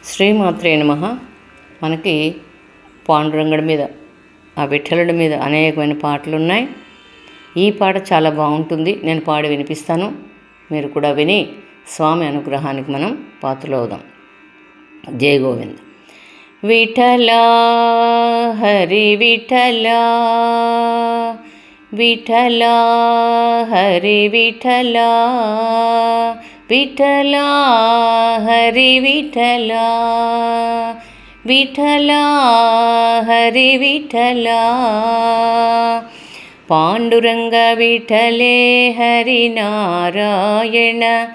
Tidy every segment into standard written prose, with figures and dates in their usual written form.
శ్రీమాత్రే నమః. మనకి పాండురంగడి మీద, ఆ విఠలుడి మీద అనేకమైన పాటలు ఉన్నాయి. ఈ పాట చాలా బాగుంటుంది. నేను పాడి వినిపిస్తాను. మీరు కూడా విని స్వామి అనుగ్రహానికి మనం పాత్రలవుదాం. జయ గోవింద. విఠలా హరి విఠలా, విఠలా హరి విఠలా, విఠలా హరి విఠలా, విఠలా హరి విఠలా. పాండురంగ విఠలే హరి నారాయణ,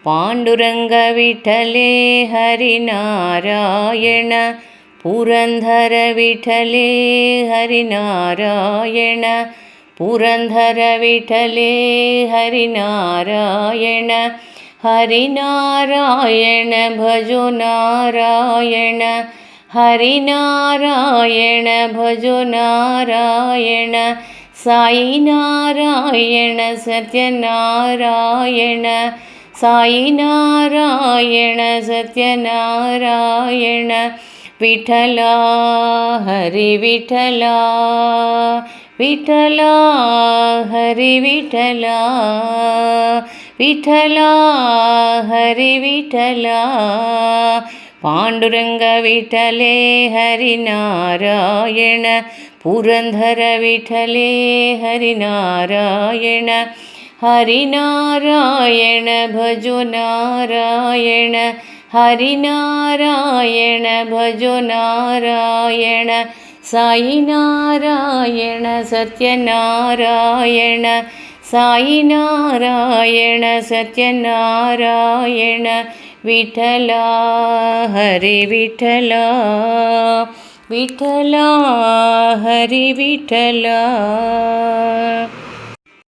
పాండురంగ విఠలే హరి నారాయణ, పురంధర విఠలే హరి నారాయణ, పురంధర విఠలే హరి నారాయణ, హరి నారాయణ భజో నారాయణ, హరి నారాయణ భజో నారాయణ, సాయి నారాయణ సత్యనారాయణ, సాయి నారాయణ సత్యనారాయణ. విఠలా హరి విఠలా, విఠలా హరి విఠలా, విఠలా హరి విఠలా. పాండురంగ విఠలే హరి నారాయణ, పురంధర విఠలే హరి నారాయణ, హరి నారాయణ భజో నారాయణ, హరి నారాయణ భజో నారాయణ, సాయి నారాయణ సత్యనారాయణ, సాయి నారాయణ సత్యనారాయణ. విఠలా హరి విఠలా, విఠలా హరి విఠలా.